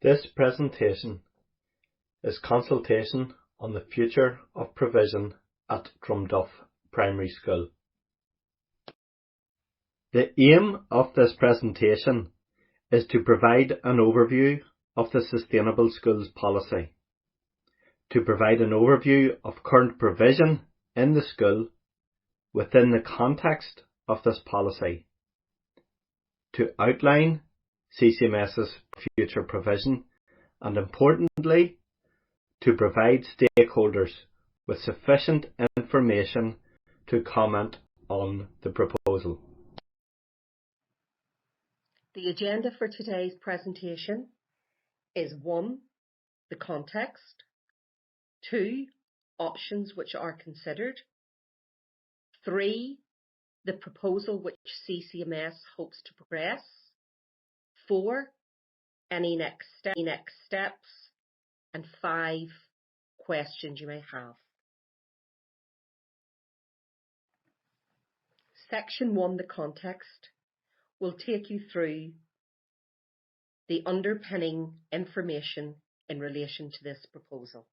This presentation is Consultation on the Future of Provision at Drumduff Primary School. The aim of this presentation is to provide an overview of the Sustainable Schools Policy, to provide an overview of current provision in the school within the context of this policy, to outline CCMS's future provision, and importantly, to provide stakeholders with sufficient information to comment on the proposal. The agenda for today's presentation is 1. The context, 2. Options which are considered, 3. The proposal which CCMS hopes to progress, 4. Any next steps, and 5. Questions you may have. Section 1, the context, will take you through the underpinning information in relation to this proposal.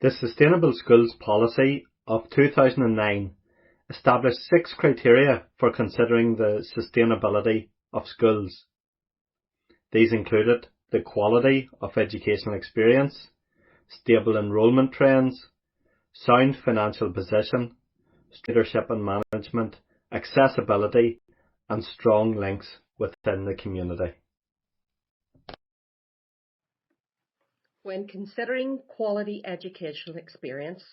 The Sustainable Schools Policy of 2009 established 6 criteria for considering the sustainability of schools. These included the quality of educational experience, stable enrolment trends, sound financial position, leadership and management, accessibility, and strong links within the community. When considering quality educational experience,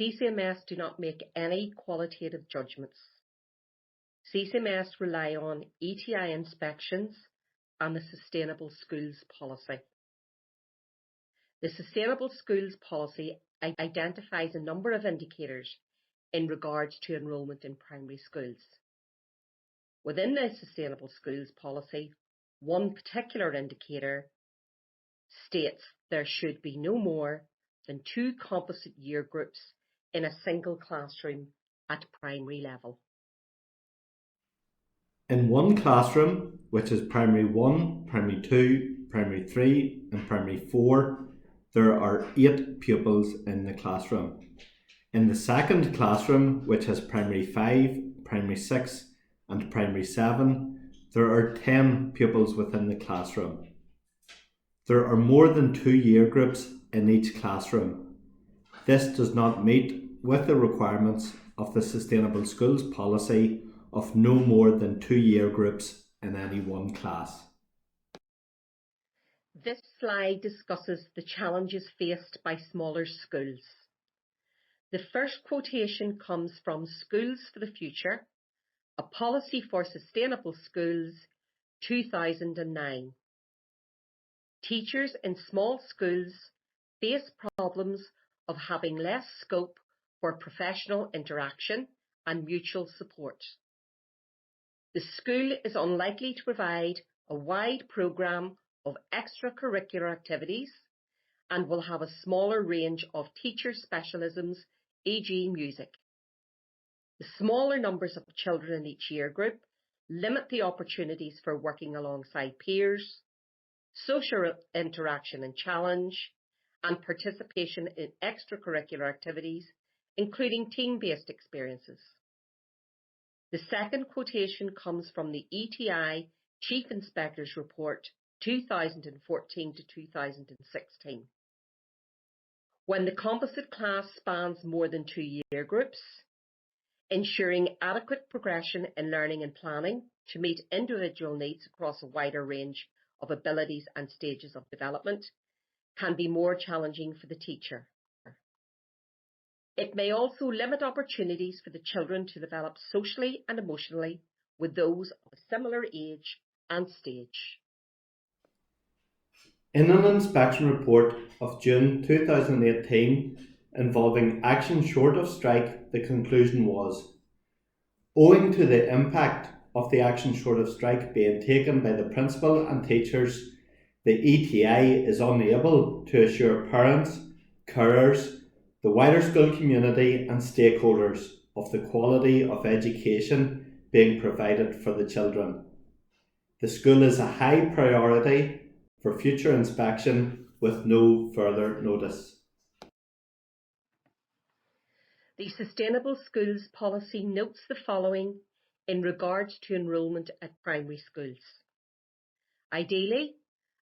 CCMS do not make any qualitative judgments. CCMS rely on ETI inspections and the Sustainable Schools Policy. The Sustainable Schools Policy identifies a number of indicators in regards to enrolment in primary schools. Within the Sustainable Schools Policy, one particular indicator states there should be no more than 2 composite year groups in a single classroom at primary level. In one classroom, which is Primary 1, Primary 2, Primary 3 and Primary 4, there are 8 pupils in the classroom. In the second classroom, which has Primary 5, Primary 6 and Primary 7, there are 10 pupils within the classroom. There are more than 2 year groups in each classroom. This does not meet with the requirements of the Sustainable Schools Policy of no more than 2 year groups in any one class. This slide discusses the challenges faced by smaller schools. The first quotation comes from Schools for the Future, a Policy for Sustainable Schools, 2009. Teachers in small schools face problems of having less scope for professional interaction and mutual support. The school is unlikely to provide a wide programme of extracurricular activities and will have a smaller range of teacher specialisms, e.g. music. The smaller numbers of children in each year group limit the opportunities for working alongside peers, social interaction and challenge, and participation in extracurricular activities, including team-based experiences. The second quotation comes from the ETI Chief Inspector's Report 2014 to 2016. When the composite class spans more than 2 year groups, ensuring adequate progression in learning and planning to meet individual needs across a wider range of abilities and stages of development can be more challenging for the teacher. It may also limit opportunities for the children to develop socially and emotionally with those of a similar age and stage. In an inspection report of June 2018 involving action short of strike, the conclusion was, owing to the impact of the action short of strike being taken by the principal and teachers, the ETI is unable to assure parents, carers, the wider school community and stakeholders of the quality of education being provided for the children. The school is a high priority for future inspection with no further notice. The Sustainable Schools Policy notes the following in regards to enrolment at primary schools. Ideally,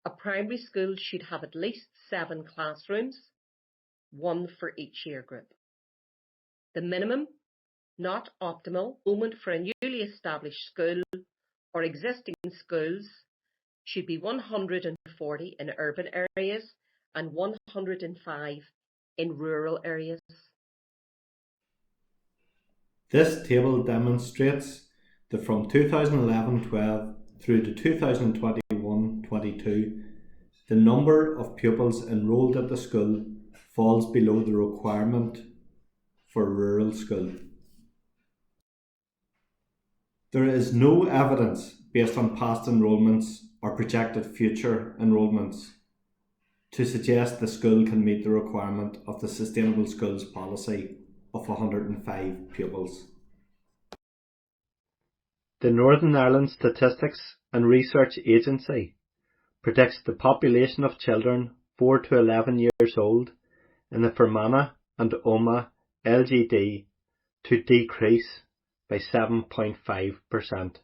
a primary school should have at least 7 classrooms, 1 for each year group. The minimum, not optimal, enrolment for a newly established school or existing schools should be 140 in urban areas and 105 in rural areas. This table demonstrates that from 2011-12 through to 2021-22, the number of pupils enrolled at the school falls below the requirement for rural school. There is no evidence based on past enrolments or projected future enrolments to suggest the school can meet the requirement of the Sustainable Schools Policy of 105 pupils. The Northern Ireland Statistics and Research Agency predicts the population of children 4 to 11 years old in the Fermanagh and Omagh LGD to decrease by 7.5%.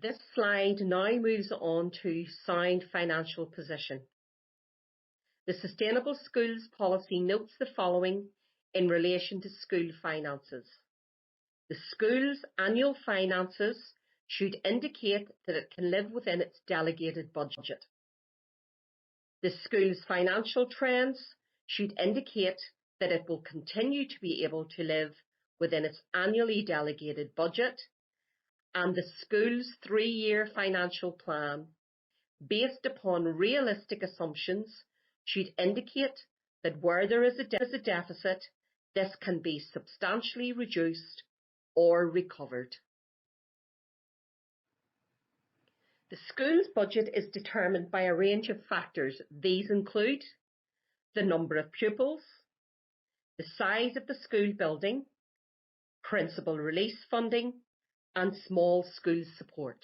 This slide now moves on to sound financial position. The Sustainable Schools Policy notes the following in relation to school finances. The school's annual finances should indicate that it can live within its delegated budget. The school's financial trends should indicate that it will continue to be able to live within its annually delegated budget, and the school's 3-year financial plan, based upon realistic assumptions, should indicate that where there is a deficit, this can be substantially reduced or recovered. The school's budget is determined by a range of factors. These include the number of pupils, the size of the school building, principal release funding, and small school support.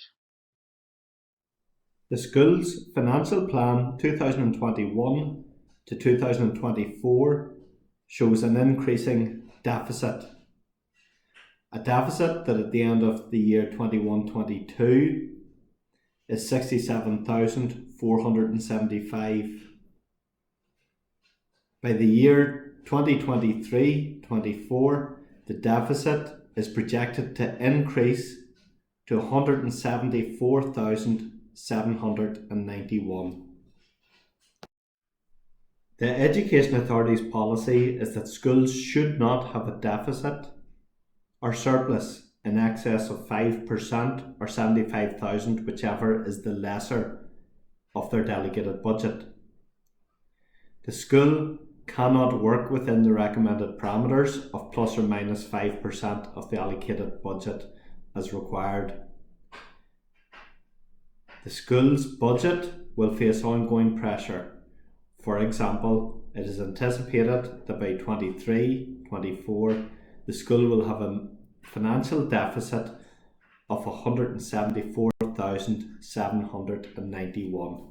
The school's Financial Plan 2021 to 2024 shows an increasing deficit. A deficit that at the end of the year 21-22 is 67,475. By the year 2023-24, the deficit is projected to increase to 174,791. The Education Authority's policy is that schools should not have a deficit or surplus in excess of 5% or 75,000, whichever is the lesser of their delegated budget. The school cannot work within the recommended parameters of plus or minus 5% of the allocated budget as required. The school's budget will face ongoing pressure. For example, it is anticipated that by 23-24 the school will have a financial deficit of 174,791.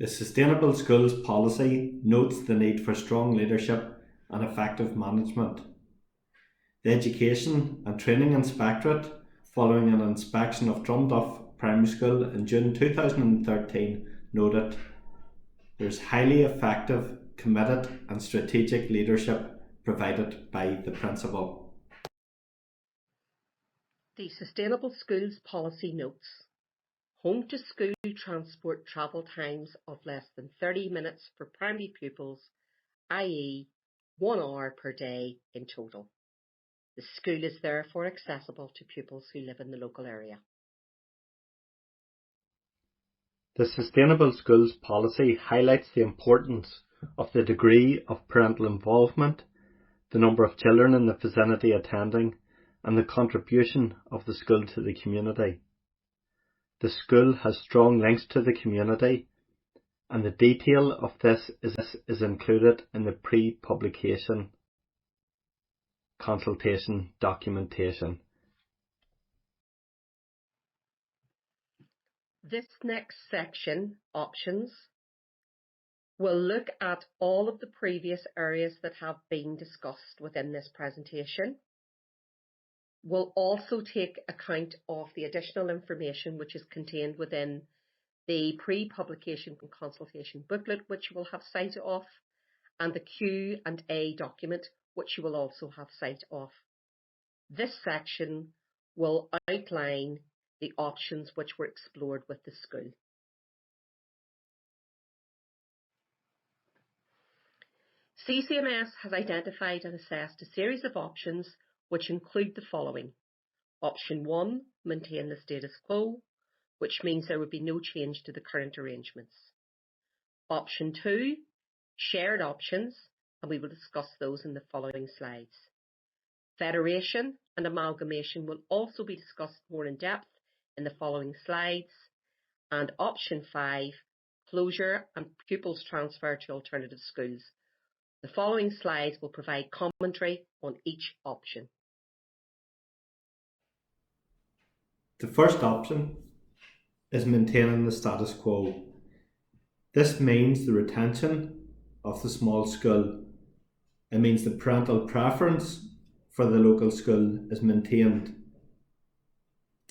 The Sustainable Schools Policy notes the need for strong leadership and effective management. The Education and Training Inspectorate, following an inspection of Drumduff Primary School in June 2013, noted there is highly effective, committed and strategic leadership provided by the principal. The Sustainable Schools Policy notes home to school transport travel times of less than 30 minutes for primary pupils, i.e. 1 hour per day in total. The school is therefore accessible to pupils who live in the local area. The Sustainable Schools Policy highlights the importance of the degree of parental involvement, the number of children in the vicinity attending, and the contribution of the school to the community. The school has strong links to the community, and the detail of this is included in the pre-publication. consultation documentation. This next section, options, will look at all of the previous areas that have been discussed within this presentation. We'll also take account of the additional information which is contained within the pre-publication consultation booklet, which you will have sight of, and the Q&A document, which you will also have sight of. This section will outline the options which were explored with the school. CCMS has identified and assessed a series of options which include the following. Option 1, maintain the status quo, which means there would be no change to the current arrangements. Option 2, shared options, and we will discuss those in the following slides. Federation and amalgamation will also be discussed more in depth in the following slides. And option 5, closure and pupils transfer to alternative schools. The following slides will provide commentary on each option. The first option is maintaining the status quo. This means the retention of the small school. It means the parental preference for the local school is maintained.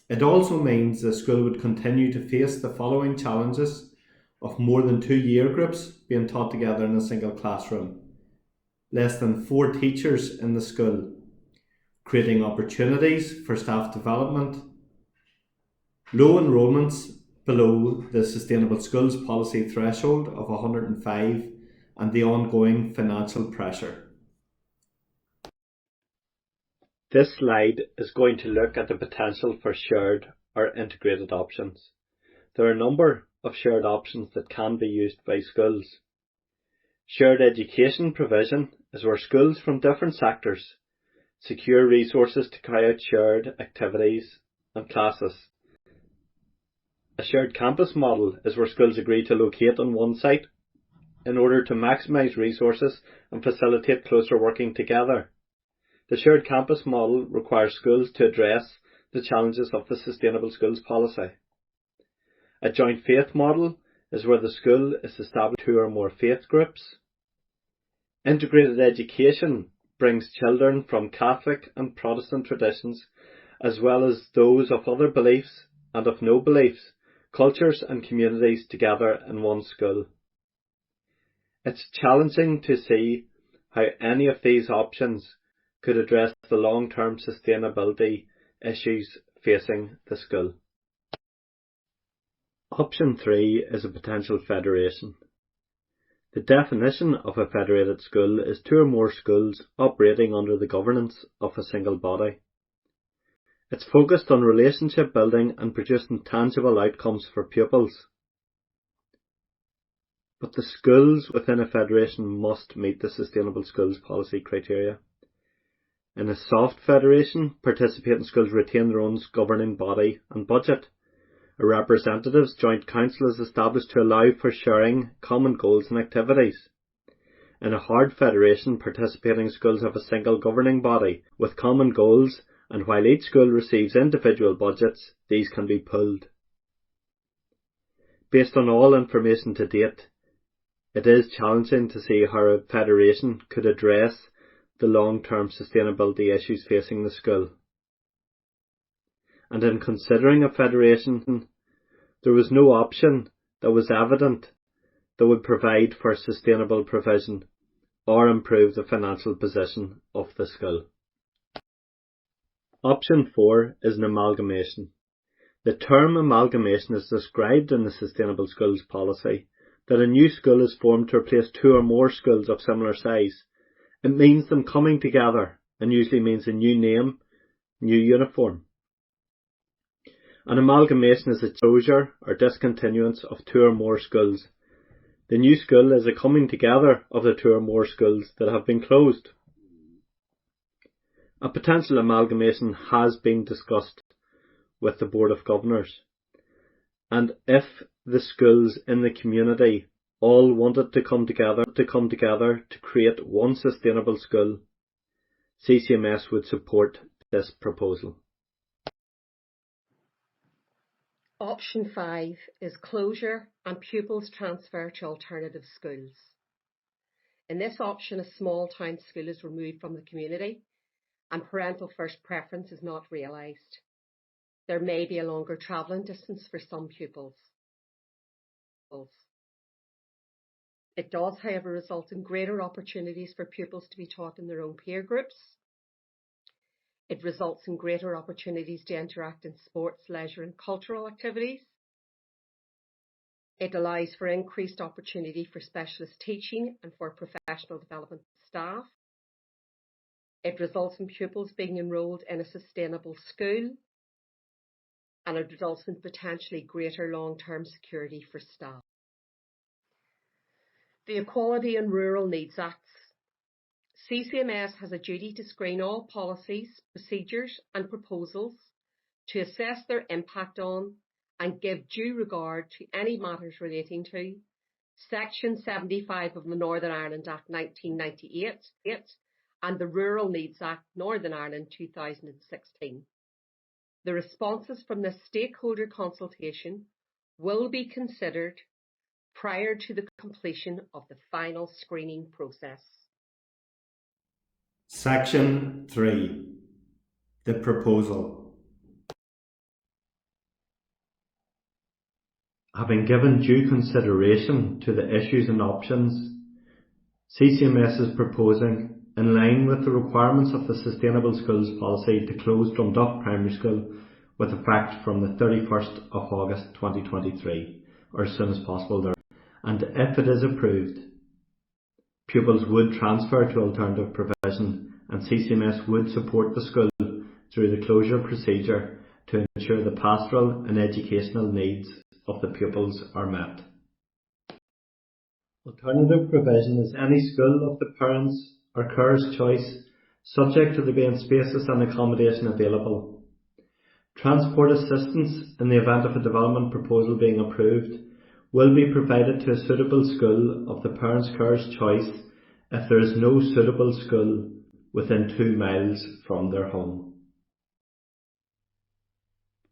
It also means the school would continue to face the following challenges of more than 2 year groups being taught together in a single classroom, less than 4 teachers in the school, creating opportunities for staff development, low enrolments below the Sustainable Schools policy threshold of 105, and the ongoing financial pressure. This slide is going to look at the potential for shared or integrated options. There are a number of shared options that can be used by schools. Shared education provision is where schools from different sectors secure resources to carry out shared activities and classes. A shared campus model is where schools agree to locate on one site in order to maximise resources and facilitate closer working together. The shared campus model requires schools to address the challenges of the Sustainable Schools policy. A joint faith model is where the school is established 2 or more faith groups. Integrated education brings children from Catholic and Protestant traditions, as well as those of other beliefs and of no beliefs, cultures and communities together in one school. It's challenging to see how any of these options could address the long-term sustainability issues facing the school. Option 3 is a potential federation. The definition of a federated school is 2 or more schools operating under the governance of a single body. It's focused on relationship building and producing tangible outcomes for pupils. But the schools within a federation must meet the Sustainable Schools policy criteria. In a soft federation, participating schools retain their own governing body and budget. A representatives joint council is established to allow for sharing common goals and activities. In a hard federation, participating schools have a single governing body with common goals, and while each school receives individual budgets, these can be pooled. Based on all information to date, it is challenging to see how a federation could address the long-term sustainability issues facing the school. And in considering a federation, there was no option that was evident that would provide for sustainable provision or improve the financial position of the school. Option 4 is an amalgamation. The term amalgamation is described in the Sustainable Schools policy that a new school is formed to replace 2 or more schools of similar size. It means them coming together and usually means a new name, new uniform. An amalgamation is a closure or discontinuance of 2 or more schools. The new school is a coming together of the 2 or more schools that have been closed. A potential amalgamation has been discussed with the Board of Governors, and if the schools in the community all wanted to come together to create one sustainable school, CCMS would support this proposal. Option 5 is closure and pupils transfer to alternative schools. In this option, a small town school is removed from the community and parental first preference is not realised. There may be a longer travelling distance for some pupils. It does, however, result in greater opportunities for pupils to be taught in their own peer groups. It results in greater opportunities to interact in sports, leisure and cultural activities. It allows for increased opportunity for specialist teaching and for professional development staff. It results in pupils being enrolled in a sustainable school, and it results in potentially greater long-term security for staff. The Equality and Rural Needs Acts. CCMS has a duty to screen all policies, procedures and proposals to assess their impact on and give due regard to any matters relating to Section 75 of the Northern Ireland Act 1998 and the Rural Needs Act Northern Ireland 2016. The responses from this stakeholder consultation will be considered prior to the completion of the final screening process. Section 3. The proposal. Having given due consideration to the issues and options, CCMS is proposing, in line with the requirements of the Sustainable Schools Policy, to close Drumduff Primary School with effect from the 31st of August 2023, or as soon as possible there. And if it is approved, pupils would transfer to alternative provision and CCMS would support the school through the closure procedure to ensure the pastoral and educational needs of the pupils are met. Alternative provision is any school of the parents' or carers' choice, subject to there being spaces and accommodation available. Transport assistance in the event of a development proposal being approved will be provided to a suitable school of the parents' carers' choice if there is no suitable school within 2 miles from their home.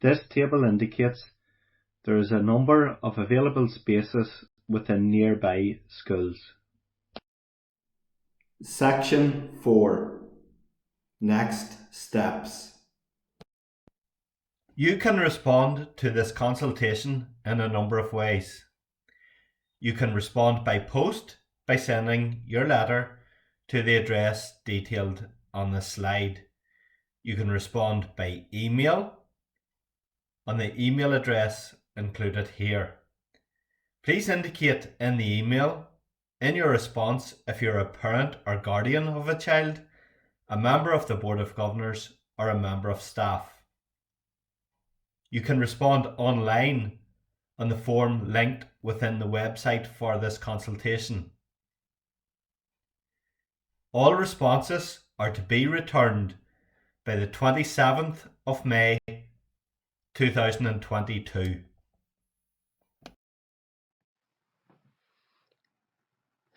This table indicates there is a number of available spaces within nearby schools. Section 4. Next steps. You can respond to this consultation in a number of ways. You can respond by post by sending your letter to the address detailed on the slide. You can respond by email on the email address included here. Please indicate in the email in your response if you're a parent or guardian of a child, a member of the Board of Governors or a member of staff. You can respond online on the form linked within the website for this consultation. All responses are to be returned by the 27th of May 2022.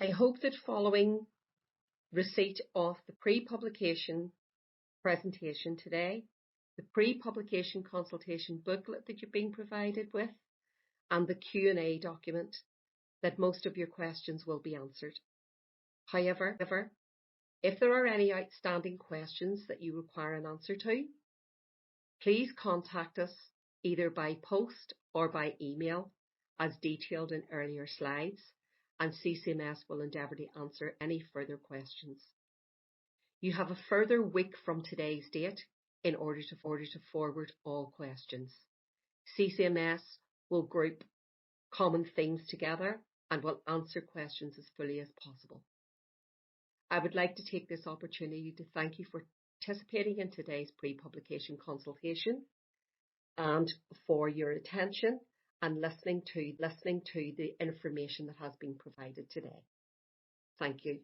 I hope that following receipt of the pre-publication presentation today, the pre-publication consultation booklet that you've been provided with, and the Q&A document, that most of your questions will be answered. However, if there are any outstanding questions that you require an answer to, please contact us either by post or by email as detailed in earlier slides, and CCMS will endeavour to answer any further questions. You have a further week from today's date in order to forward all questions. CCMS will group common themes together and will answer questions as fully as possible. I would like to take this opportunity to thank you for participating in today's pre-publication consultation and for your attention and listening to the information that has been provided today. Thank you.